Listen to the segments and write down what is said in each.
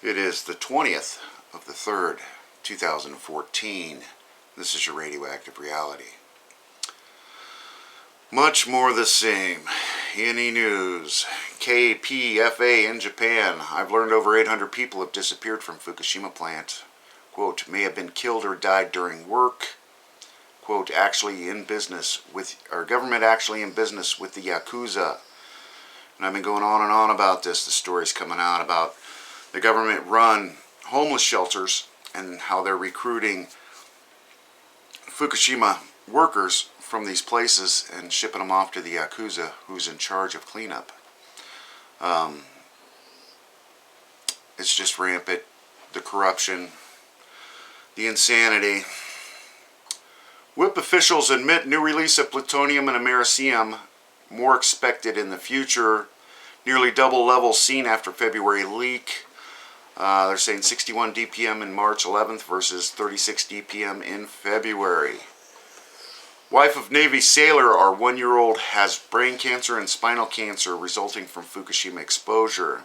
It is the 20th of the 3rd, 2014. This is your radioactive reality. Much more the same. Any news? KPFA in Japan. I've learned over 800 people have disappeared from Fukushima plant. Quote, may have been killed or died during work. Quote, actually in business with, our government actually in business with the Yakuza. And I've been going on and on about this. The story's coming out about the government-run homeless shelters and how they're recruiting Fukushima workers from these places and shipping them off to the Yakuza, who's in charge of cleanup. It's just rampant. The corruption, the insanity. WIPP officials admit new release of plutonium and americium, more expected in the future. Nearly double levels seen after February leak. They're saying 61 dpm in March 11th versus 36 dpm in February. Wife of Navy sailor, our 1-year-old, has brain cancer and spinal cancer resulting from Fukushima exposure.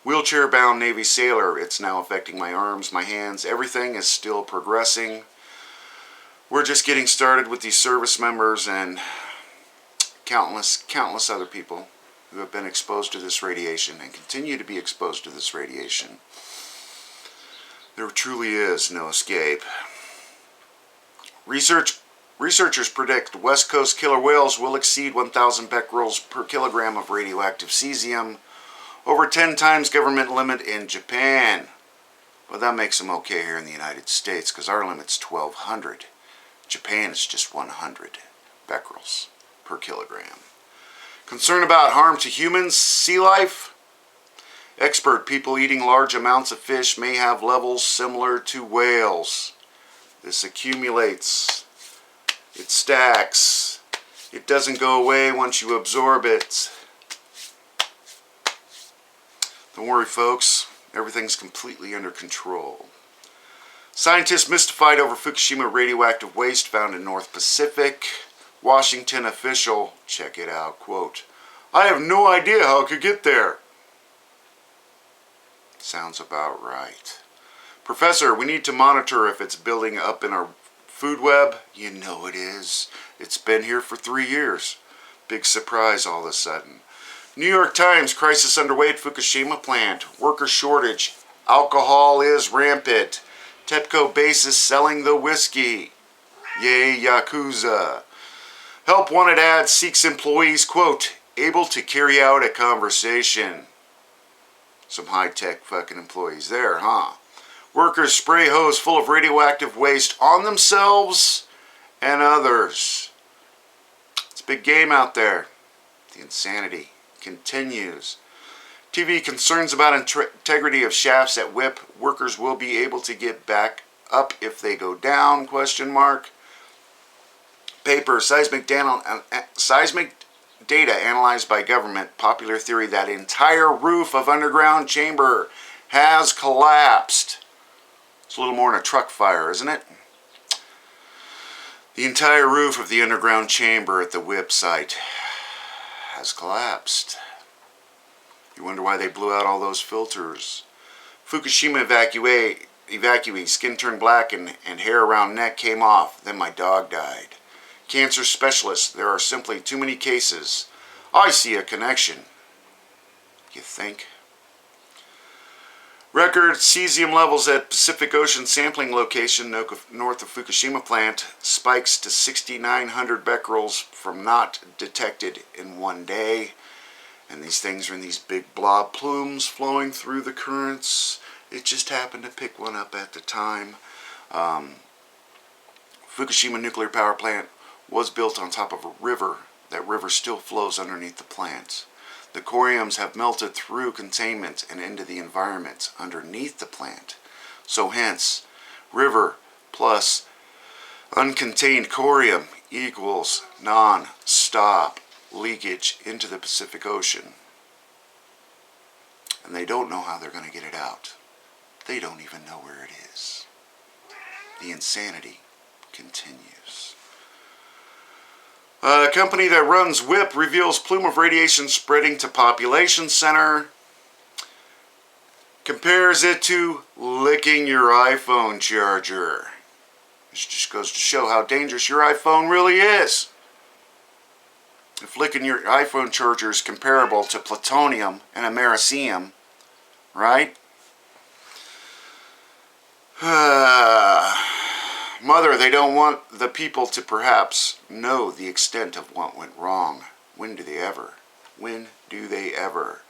Wheelchair-bound Navy sailor, it's now affecting my arms, my hands. Everything is still progressing. We're just getting started with these service members and countless other people who have been exposed to this radiation and continue to be exposed to this radiation. There truly is no escape. Researchers predict West Coast killer whales will exceed 1,000 becquerels per kilogram of radioactive cesium, over 10 times government limit in Japan. Well, that makes them okay here in the United States because our limit's 1,200. Japan is just 100 becquerels per kilogram. Concern about harm to humans, sea life? Expert people eating large amounts of fish may have levels similar to whales. This accumulates. It stacks. It doesn't go away once you absorb it. Don't worry, folks. Everything's completely under control. Scientists mystified over Fukushima radioactive waste found in North Pacific. Washington official, check it out, quote, I have no idea how it could get there. Sounds about right. Professor, we need to monitor if it's building up in our food web. You know it is. It's been here for 3 years. Big surprise all of a sudden. New York Times, crisis underway at Fukushima plant. Worker shortage. Alcohol is rampant. TEPCO bases selling the whiskey. Yay, Yakuza. Help wanted ad seeks employees, quote, able to carry out a conversation. Some high-tech fucking employees there, huh? Workers spray hose full of radioactive waste on themselves and others. It's a big game out there. The insanity continues. TV concerns about integrity of shafts at WIPP. Workers will be able to get back up if they go down, question mark. Paper, seismic data analyzed by government. Popular theory that entire roof of underground chamber has collapsed. It's a little more than a truck fire, isn't it? The entire roof of the underground chamber at the WIPP site has collapsed. You wonder why they blew out all those filters. Fukushima evacuee, skin turned black and hair around neck came off. Then my dog died. Cancer specialist, there are simply too many cases. I see a connection. You think? Record cesium levels at Pacific Ocean sampling location north of Fukushima plant spikes to 6,900 becquerels from not detected in 1 day. And these things are in these big blob plumes flowing through the currents. It just happened to pick one up at the time. Fukushima nuclear power plant was built on top of a river. That river still flows underneath the plant. The coriums have melted through containment and into the environment underneath the plant. So hence, river plus uncontained corium equals non-stop leakage into the Pacific Ocean. And they don't know how they're going to get it out. They don't even know where it is. The insanity continues. A company that runs WIPP reveals plume of radiation spreading to population center. compares it to licking your iPhone charger. This just goes to show how dangerous your iPhone really is. If licking your iPhone charger is comparable to plutonium and americium, right? Mother, they don't want the people to perhaps know the extent of what went wrong. When do they ever? When do they ever?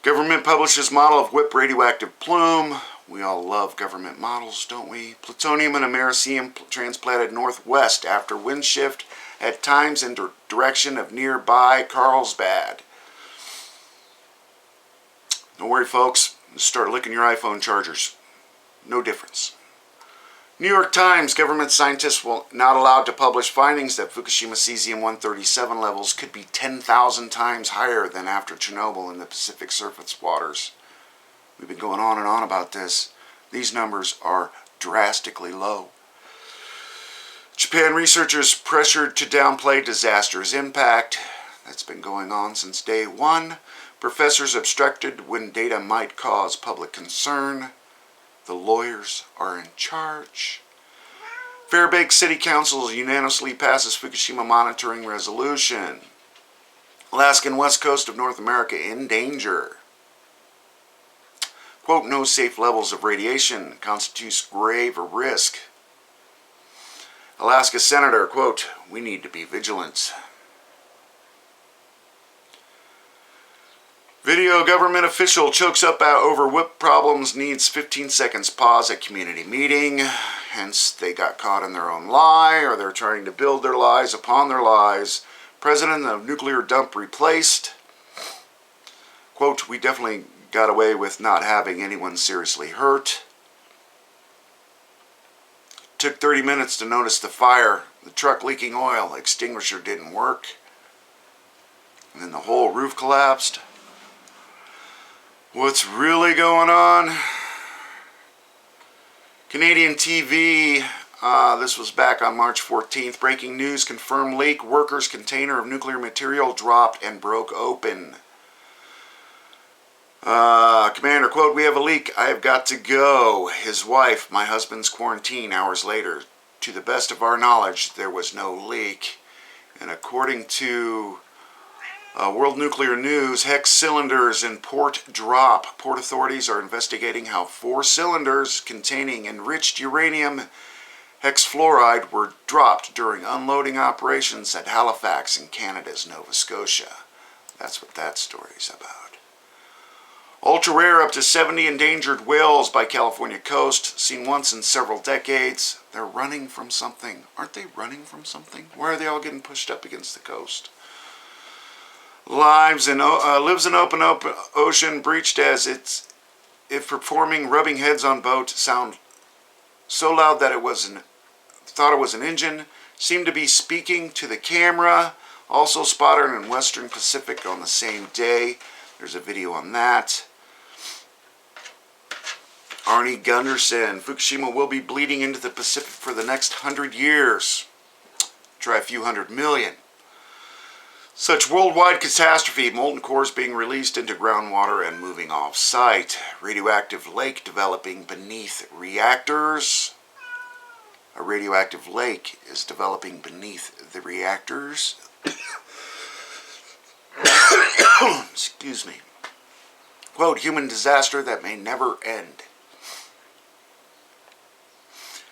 Government publishes model of WIPP radioactive plume. We all love government models, don't we? Plutonium and Americium transplanted northwest after wind shift, at times in direction of nearby Carlsbad. Don't worry, folks. Just start licking your iPhone chargers. No difference. New York Times, government scientists will not allowed to publish findings that Fukushima cesium-137 levels could be 10,000 times higher than after Chernobyl in the Pacific surface waters. We've been going on and on about this. These numbers are drastically low. Japan researchers pressured to downplay disaster's impact. That's been going on since day one. Professors obstructed when data might cause public concern. The lawyers are in charge. Fairbanks City Council unanimously passes Fukushima monitoring resolution. Alaskan west coast of North America in danger. Quote, no safe levels of radiation constitutes grave risk. Alaska Senator, quote, we need to be vigilant. Video government official chokes up over WIPP problems, needs 15 seconds pause at community meeting. Hence, they got caught in their own lie, or they're trying to build their lies upon their lies. President of nuclear dump replaced. Quote, we definitely got away with not having anyone seriously hurt. Took 30 minutes to notice the fire. The truck leaking oil. Extinguisher didn't work. And then the whole roof collapsed. What's really going on? Canadian TV, this was back on March 14th. Breaking news, confirmed leak. Workers' container of nuclear material dropped and broke open. Commander, quote, we have a leak. I have got to go. His wife, my husband's quarantine hours later. To the best of our knowledge, there was no leak. And according to World Nuclear News, hex cylinders in port drop. Port authorities are investigating how 4 cylinders containing enriched uranium hexafluoride were dropped during unloading operations at Halifax in Canada's Nova Scotia. That's what that story's about. Ultra rare, up to 70 endangered whales by California coast, seen once in several decades. They're running from something. Aren't they running from something? Why are they all getting pushed up against the coast? Lives in open ocean, breached as if performing rubbing heads on boat, sound so loud that thought it was an engine, seemed to be speaking to the camera. Also spotted in Western Pacific on the same day. There's a video on that. Arnie Gunderson, Fukushima will be bleeding into the Pacific for the next 100 years. Try a few hundred million. Such worldwide catastrophe, molten cores being released into groundwater and moving off-site. Radioactive lake developing beneath reactors. A radioactive lake is developing beneath the reactors. Excuse me. Quote, human disaster that may never end.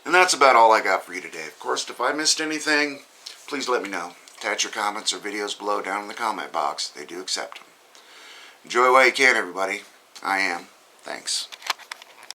And that's about all I got for you today. Of course, if I missed anything, please let me know. Attach your comments or videos below down in the comment box. They do accept them. Enjoy while you can, everybody. I am. Thanks.